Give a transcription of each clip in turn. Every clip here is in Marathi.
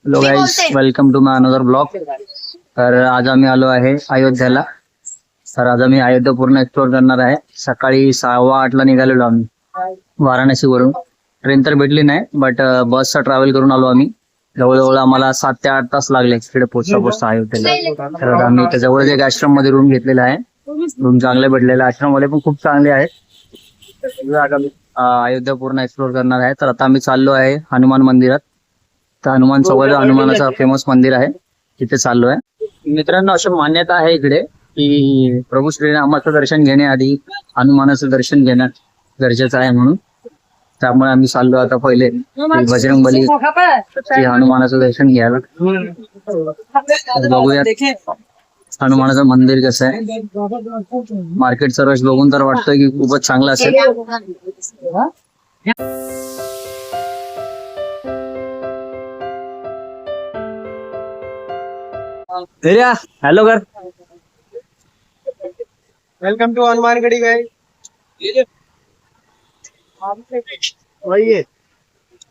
Hello guys, welcome to my another blog. तर आज आम्ही आलो आहे अयोध्याला. तर आज आम्ही अयोध्या पूर्ण एक्सप्लोर करणार आहे. सकाळी 8:15 निघालेलो आम्ही वाराणसीवरून. ट्रेन तर भेटली नाही, बट बसचा ट्रॅव्हल करून आलो आम्ही. जवळजवळ आम्हाला 7 ते 8 तास लागले तिकडे पोहोचता अयोध्येला. तर आम्ही त्या जवळच एक आश्रम मध्ये रूम घेतलेला आहे. रूम चांगले भेटलेले, आश्रम वाले पण खूप चांगले आहेत. अयोध्या पूर्ण एक्सप्लोर करणार आहे. तर आता आम्ही चाललो आहे हनुमान मंदिरात. तर हनुमान चौकात हनुमानाचं फेमस मंदिर आहे, तिथे चाललो आहे. मित्रांनो, अशी मान्यता आहे इकडे की प्रभू श्रीरामाचं दर्शन घेण्याआधी हनुमानाचं दर्शन घेणं गरजेचं आहे म्हणून. त्यामुळे आम्ही चाललो आता पहिले बजरंगबली श्री हनुमानाचं दर्शन घ्यायला. बघूयात हनुमानाचं मंदिर कसं आहे. मार्केटचा रश बघून तर वाटतं की खूपच चांगलं असेल. हेलो कर, वेलकम टू हनुमानगढ़ी गाइस.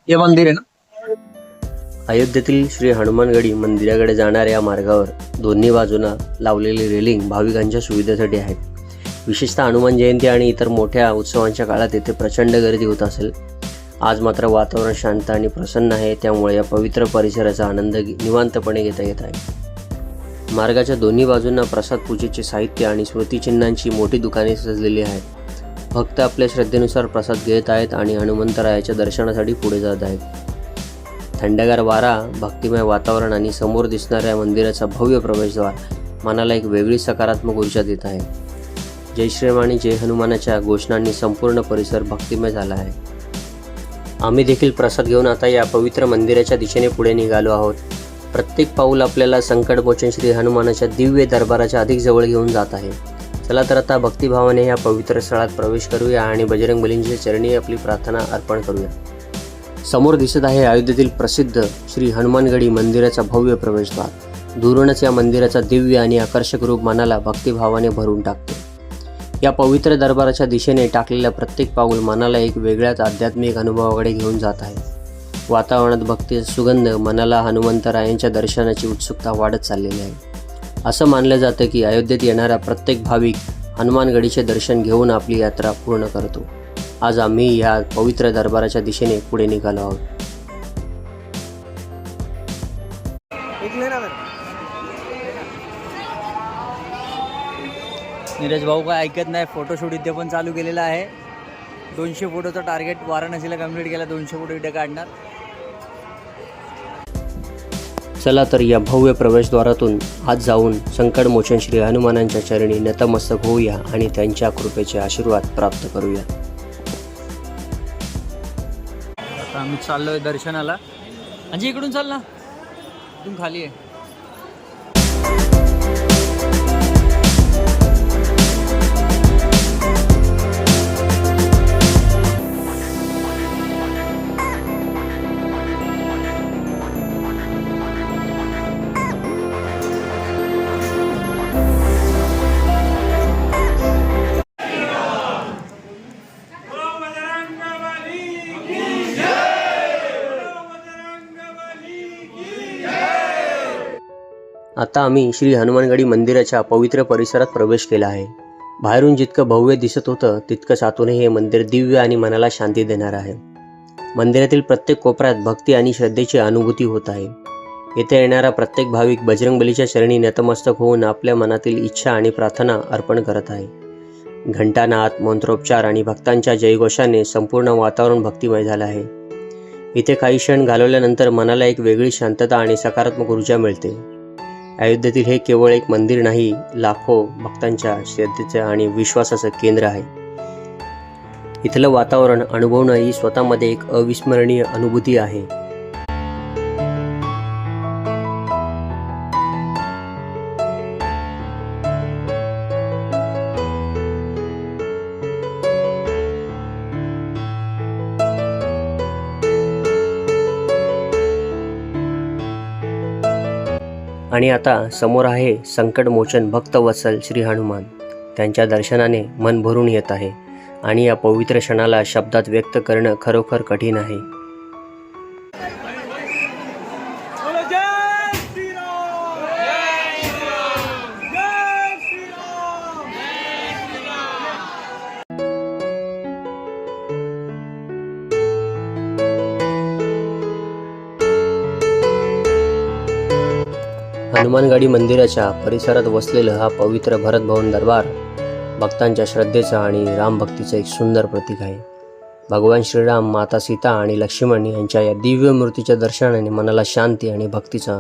हे मंदिर आहे ना. अयोध्येतील श्री हनुमानगढी मंदिराकडे जाणाऱ्या मार्गावर दोन्ही बाजूंना लावलेली रेलिंग भाविकांच्या सुविधेसाठी आहे. विशेषतः हनुमान जयंती आणि इतर मोठ्या उत्सवांच्या काळात येथे प्रचंड गर्दी होत असेल. आज मात्र वातावरण शांत आणि प्रसन्न आहे, त्यामुळे या पवित्र परिसराचा आनंद निवांतपणे घेता येत आहे. मार्गाच्या दोन्ही बाजूंना प्रसाद पूजेचे साहित्य आणि स्मृतिचिन्हांची मोठी दुकाने सजलेली आहेत. भक्त आपल्या श्रद्धेनुसार प्रसाद घेत आहेत आणि हनुमंतरायाच्या दर्शनासाठी पुढे जात आहेत. थंडगार वारा, भक्तिमय वातावरण आणि समोर दिसणाऱ्या मंदिराचा भव्य प्रवेशद्वार मनाला एक वेगळी सकारात्मक ऊर्जा देत आहे. जय श्रीराम आणि जय हनुमानाच्या घोषणांनी संपूर्ण परिसर भक्तिमय झाला आहे. आम्ही देखील प्रसाद घेऊन आता या पवित्र मंदिराच्या दिशेने पुढे निघालो आहोत. प्रत्येक पाऊल आपल्याला संकटमोचन श्री हनुमानाच्या दिव्य दरबाराच्या अधिक जवळ घेऊन जात आहे. चला तर आता भक्तिभावाने या पवित्र स्थळात प्रवेश करूया आणि बजरंगबलींच्या चरणी आपली प्रार्थना अर्पण करूया. समोर दिसत आहे अयोध्येतील प्रसिद्ध श्री हनुमानगढी मंदिराचा भव्य प्रवेशद्वार. दुरूनच या मंदिराचा दिव्य आणि आकर्षक रूप मनाला भक्तिभावाने भरून टाकते. या पवित्र दरबाराच्या दिशेने टाकलेल्या प्रत्येक पाऊल मनाला एक वेगळ्याच आध्यात्मिक अनुभवाकडे घेऊन जात आहे. वातावरणात भक्तीचा सुगंध मनाला हनुमंतरायांच्या दर्शनाची उत्सुकता वाढत चाललेली आहे. असं मानलं जातं की अयोध्येत येणारा प्रत्येक भाविक हनुमानगढीचे दर्शन घेऊन आपली यात्रा पूर्ण करतो. आज आम्ही या पवित्र दरबाराच्या दिशेने पुढे निघालो आहोत. नीरज भाऊ काय ऐकत नाही. फोटोशूट इथे पण चालू केलेला आहे. 200 फोटोचा टार्गेट वाराणसीला कम्प्लीट केला. 200 फोटो इथे काढणार. चला तर या भव्य प्रवेशद्वारातून आत जाऊन संकटमोचन श्री हनुमानांच्या चरणी नतमस्तक होऊया आणि त्यांच्या कृपेचे आशीर्वाद प्राप्त करूया. आता आम्ही चाललोय दर्शनाला. म्हणजे इकडून चाल ना, इकडून खाली आहे. आता आम्ही श्री हनुमानगढी मंदिराच्या पवित्र परिसरात प्रवेश केला आहे. बाहेरून जितकं भव्य दिसत होतं तितकंच आतूनही हे मंदिर दिव्य आणि मनाला शांती देणार आहे. मंदिरातील प्रत्येक कोपऱ्यात भक्ती आणि श्रद्धेची अनुभूती होत आहे. येथे येणारा प्रत्येक भाविक बजरंगबलीच्या चरणी नतमस्तक होऊन आपल्या मनातील इच्छा आणि प्रार्थना अर्पण करत आहे. घंटानाद, मंत्रोच्चार आणि भक्तांच्या जयघोषाने संपूर्ण वातावरण भक्तिमय झालं आहे. इथे काही क्षण घालवल्यानंतर मनाला एक वेगळी शांतता आणि सकारात्मक ऊर्जा मिळते. अयोध्येतील हे केवळ एक मंदिर नाही, लाखो भक्तांच्या श्रद्धेचं आणि विश्वासाचं केंद्र आहे. इथलं वातावरण अनुभवणं ही स्वतःमध्ये एक अविस्मरणीय अनुभूती आहे. आणि आता समोर आहे संकटमोचन भक्तवत्सल श्री हनुमान. त्यांच्या दर्शनाने मन भरून येत आहे आणि या पवित्र क्षणाला शब्दात व्यक्त करणं खरोखर कठीण आहे. हनुमानगडी मंदिराच्या परिसरात वसलेलं हा पवित्र भरत भवन दरबार भक्तांच्या श्रद्धेचं आणि रामभक्तीचं एक सुंदर प्रतीक आहे. भगवान श्रीराम, माता सीता आणि लक्ष्मण यांच्या या दिव्य मूर्तीच्या दर्शनाने मनाला शांती आणि भक्तीचा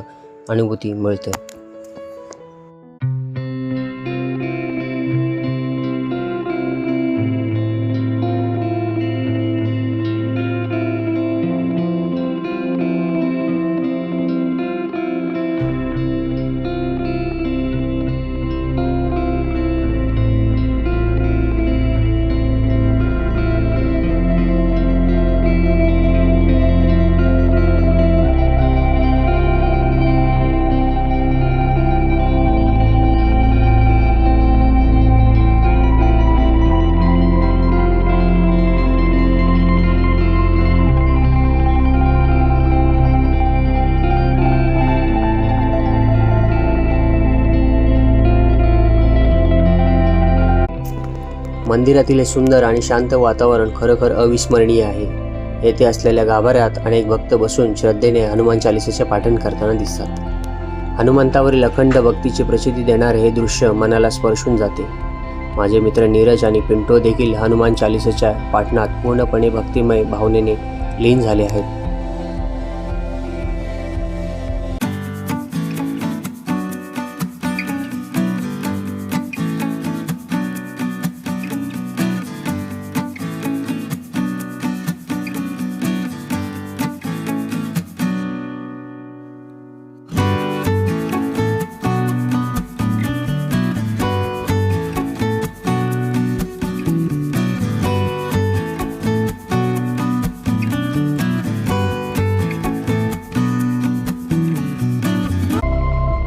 अनुभूती मिळते. मंदिरातील हे सुंदर आणि शांत वातावरण खरोखर अविस्मरणीय आहे. येथे असलेल्या गाभाऱ्यात अनेक भक्त बसून श्रद्धेने हनुमान चालिसेचे पाठन करताना दिसतात. हनुमंतावरील अखंड भक्तीची प्रचिती देणारे हे दृश्य मनाला स्पर्शून जाते. माझे मित्र नीरज आणि पिंटो देखील हनुमान चालिसेच्या पाठणात पूर्णपणे भक्तिमय भावनेने लीन झाले आहेत.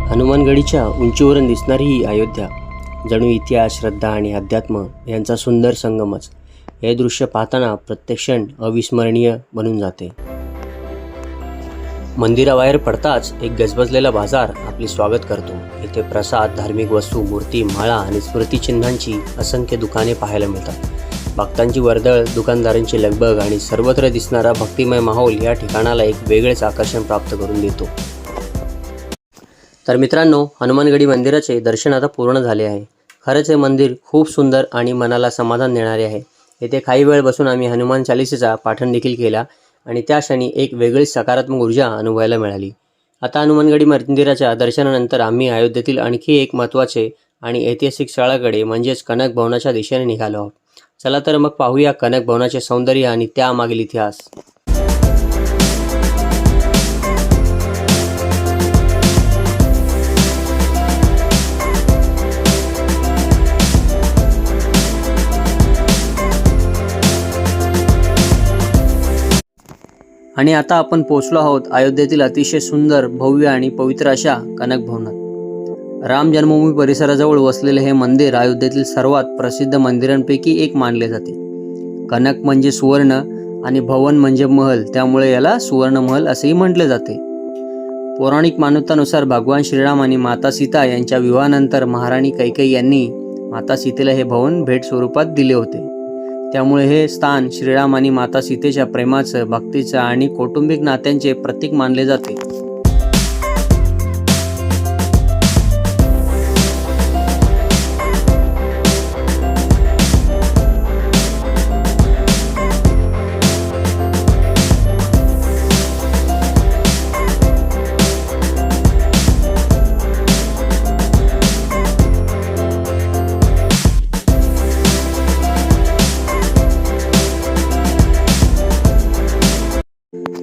हनुमानगडीच्या उंचीवरून दिसणारी ही अयोध्या जणू इतिहास, श्रद्धा आणि अध्यात्म यांचा सुंदर संगमच. हे दृश्य पाहताना प्रत्येक क्षण अविस्मरणीय बनून जाते. मंदिराबाहेर पडताच एक गजबजलेला बाजार आपले स्वागत करतो. इथे प्रसाद, धार्मिक वस्तू, मूर्ती, माळा आणि स्मृतिचिन्हांची असंख्य दुकाने पाहायला मिळतात. भक्तांची वर्दळ, दुकानदारांची लगबग आणि सर्वत्र दिसणारा भक्तिमय माहोल या ठिकाणाला एक वेगळेच आकर्षण प्राप्त करून देतो. तर मित्रांनो, हनुमानगडी मंदिराचे दर्शन आता पूर्ण झाले आहे. खरंच हे मंदिर खूप सुंदर आणि मनाला समाधान देणारे आहे. येथे काही वेळ बसून आम्ही हनुमान चालिसेचा पाठण देखील केला आणि त्या क्षणी एक वेगळीच सकारात्मक ऊर्जा अनुभवायला मिळाली. आता हनुमानगडी मंदिराच्या दर्शनानंतर आम्ही अयोध्येतील आणखी एक महत्त्वाचे आणि ऐतिहासिक स्थळाकडे म्हणजेच कनक भवनाच्या दिशेने निघालो आहोत. चला तर मग पाहूया कनक भवनाचे सौंदर्य आणि त्यामागील इतिहास. आणि आता आपण पोहोचलो आहोत अयोध्येतील अतिशय सुंदर, भव्य आणि पवित्र अशा कनक भवनात. राम जन्मभूमी परिसराजवळ वसलेले हे मंदिर अयोध्येतील सर्वात प्रसिद्ध मंदिरांपैकी एक मानले जाते. कनक म्हणजे सुवर्ण आणि भवन म्हणजे महल, त्यामुळे याला सुवर्ण महल असेही म्हटले जाते. पौराणिक मान्यतानुसार भगवान श्रीराम आणि माता सीता यांच्या विवाहानंतर महाराणी कैकेयी यांनी माता सीतेला हे भवन भेट स्वरूपात दिले होते. त्यामुळे हे स्थान श्रीराम आणि माता सीतेच्या प्रेमाचं, भक्तीचं आणि कौटुंबिक नात्यांचे प्रतीक मानले जाते.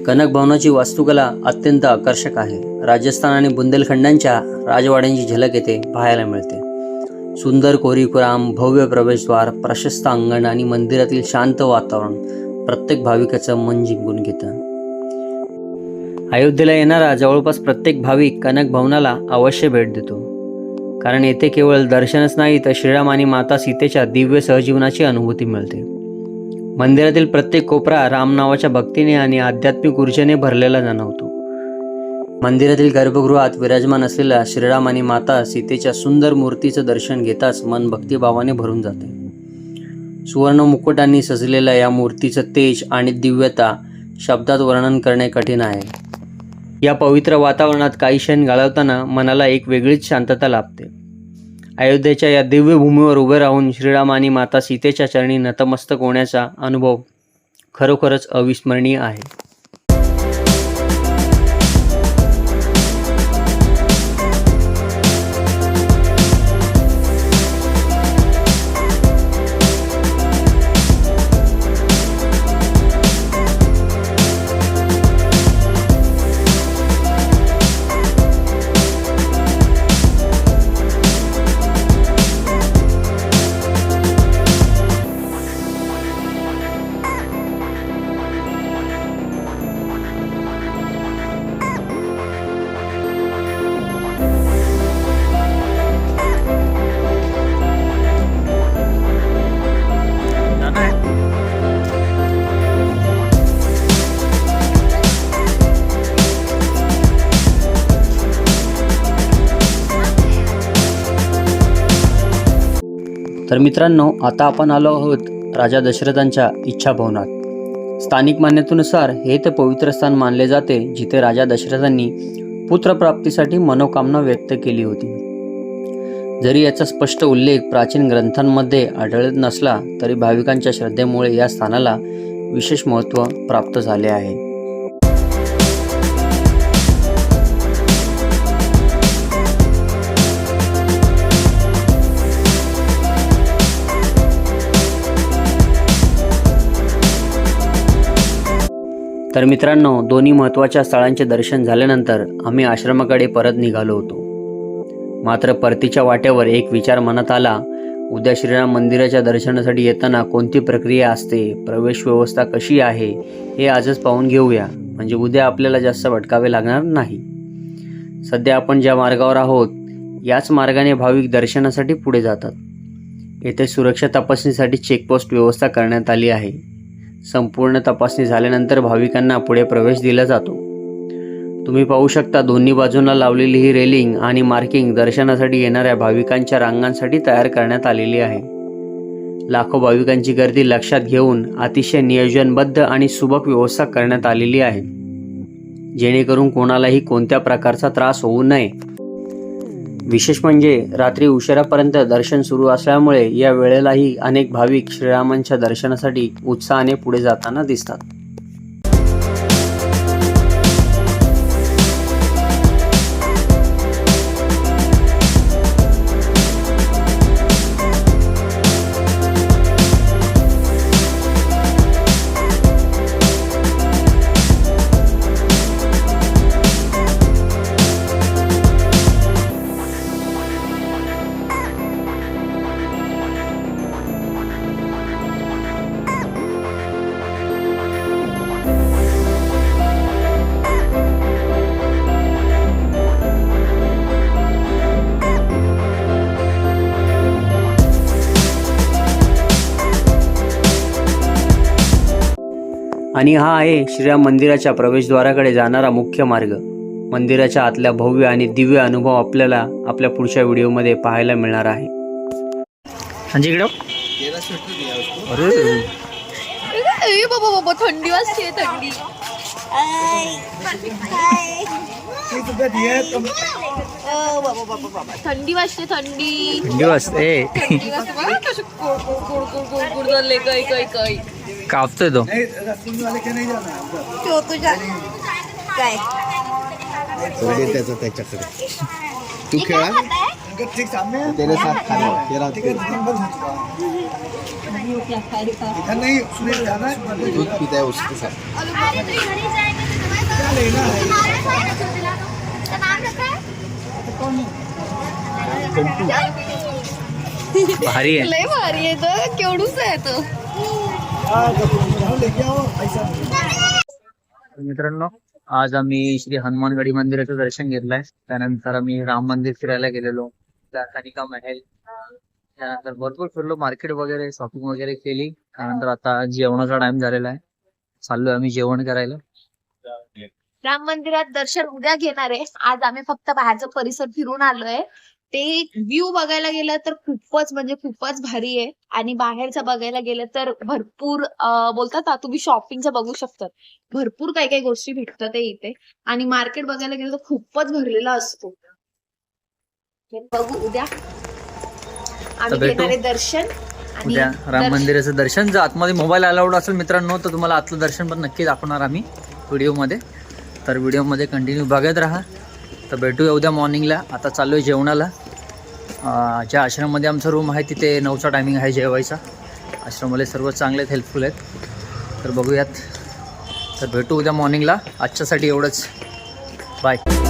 कनक भवनाची वास्तुकला अत्यंत आकर्षक आहे. राजस्थान आणि बुंदेलखंडांच्या राजवाड्यांची झलक येथे पाहायला मिळते. सुंदर कोरीवकाम, भव्य प्रवेशद्वार, प्रशस्त अंगण आणि मंदिरातील शांत वातावरण प्रत्येक भाविकाचं मन जिंकून घेतं. अयोध्येला येणारा जवळपास प्रत्येक भाविक कनक भवनाला अवश्य भेट देतो, कारण येथे केवळ दर्शनच नाही तर श्रीराम आणि माता सीतेच्या दिव्य सहजीवनाची अनुभूती मिळते. मंदिरातील प्रत्येक कोपरा राम नावाच्या भक्तीने आणि आध्यात्मिक ऊर्जेने भरलेला जाणवतो. मंदिरातील गर्भगृहात विराजमान असलेल्या श्रीराम आणि माता सीतेच्या सुंदर मूर्तीचं दर्शन घेताच मन भक्तिभावाने भरून जाते. सुवर्ण मुकुटांनी सजलेल्या या मूर्तीचं तेज आणि दिव्यता शब्दात वर्णन करणे कठीण आहे. या पवित्र वातावरणात काही क्षण घालवताना मनाला एक वेगळीच शांतता लाभते. अयोध्येच्या या दिव्य भूमीवर उभे राहून श्रीराम आणि माता सीतेच्या चरणी नतमस्तक होण्याचा अनुभव खरोखरच अविस्मरणीय आहे. तर मित्रांनो, आता आपण आलो आहोत राजा दशरथांच्या इच्छा भवनात. स्थानिक मान्यतेनुसार हे ते पवित्र स्थान मानले जाते जिथे राजा दशरथांनी पुत्रप्राप्तीसाठी मनोकामना व्यक्त केली होती. जरी याचा स्पष्ट उल्लेख प्राचीन ग्रंथांमध्ये आढळत नसला तरी भाविकांच्या श्रद्धेमुळे या स्थानाला विशेष महत्त्व प्राप्त झाले आहे. तर मित्रांनो, दोन्ही महत्त्वाच्या स्थळांचे दर्शन झाल्यानंतर आम्ही आश्रमाकडे परत निघालो होतो. मात्र परतीच्या वाटेवर एक विचार मनात आला. उद्या श्रीराम मंदिराच्या दर्शनासाठी येताना कोणती प्रक्रिया असते, प्रवेश व्यवस्था कशी आहे हे आजच पाहून घेऊया, म्हणजे उद्या आपल्याला जास्त भटकावे लागणार नाही. सध्या आपण ज्या मार्गावर आहोत याच मार्गाने भाविक दर्शनासाठी पुढे जातात. येथे सुरक्षा तपासणीसाठी चेकपोस्ट व्यवस्था करण्यात आली आहे. संपूर्ण तपासणी झाल्यानंतर भाविकांना पुढे प्रवेश दिला जातो. तुम्ही पाहू शकता दोन्ही बाजूंना लावलेली ही रेलिंग आणि मार्किंग दर्शनासाठी येणाऱ्या भाविकांच्या रांगांसाठी तयार करण्यात आलेली आहे. लाखो भाविकांची गर्दी लक्षात घेऊन अतिशय नियोजनबद्ध आणि सुबक व्यवस्था करण्यात आलेली आहे, जेणेकरून कोणालाही कोणत्या प्रकारचा त्रास होऊ नये. विशेष म्हणजे रात्री उशिरापर्यंत दर्शन सुरू असल्यामुळे या वेळेलाही अनेक भाविक श्रीरामांच्या दर्शनासाठी उत्साहाने पुढे जाताना दिसतात. आणि हा आहे श्रीराम मंदिराच्या प्रवेशद्वाराकडे जाणारा मुख्य मार्ग. मंदिराच्या आतल्या भव्य आणि दिव्य अनुभव आपल्याला आपल्या पुढच्या व्हिडिओमध्ये पाहायला मिळणार आहे. अरे बाबा बाबा, थंडी वाजते, थंडी. थंडी वाजते, थंडी वाजते. बघा कशी गोड झाले, काही काही काही कापतोय तो. तुझ्या काय त्याच्याकडे तू खेळा तेरे साथ खाना तेरा नहीं सुनील जाना दूध पीता है उसके साथ. भारी आहे, लय भारी आहे तो. केवढूच आहे तो. मित्रांनो, आज आम्ही श्री हनुमानगडी मंदिराचं दर्शन घेतलंय. त्यानंतर आम्ही राम मंदिर फिरायला गेलेलो, कनिका महल, त्यानंतर भरपूर फिरलो, मार्केट वगैरे, शॉपिंग वगैरे केली. त्यानंतर आता जेवणाचा टाइम झालेला आहे, चाललोय आम्ही जेवण करायला. राम मंदिरात दर्शन उद्या घेणार आहे. आज आम्ही फक्त बाहेरचा परिसर फिरून आलोय. ते व्ह्यू बघायला गेलं तर खूपच म्हणजे खूपच भारी आहे. आणि बाहेरचं बघायला गेलं तर भरपूर बोलतात ना, तुम्ही शॉपिंगचं बघू शकतात. भरपूर काही काही गोष्टी भेटतात ते इथे. आणि मार्केट बघायला गेलं तर खूपच भरलेला असतो. बघू उद्या आम्ही भेटू. घेणार आहे दर्शन. आणि उद्या राम मंदिराचं दर्शन. जर आतमध्ये मोबाईल अलाउड असेल मित्रांनो तर तुम्हाला आतलं दर्शन पण नक्की दाखवणार आम्ही व्हिडिओमध्ये. तर व्हिडिओमध्ये कंटिन्यू बघत राहा. तर भेटूया उद्या मॉर्निंगला. आता चाललो आहे जेवणाला. ज्या आश्रममध्ये आमचं रूम आहे तिथे 9चा टायमिंग आहे जेवायचा. आश्रमवाले सर्व चांगले आहेत, हेल्पफुल आहेत. तर बघूयात. तर भेटू उद्या मॉर्निंगला. आजच्यासाठी एवढंच. बाय.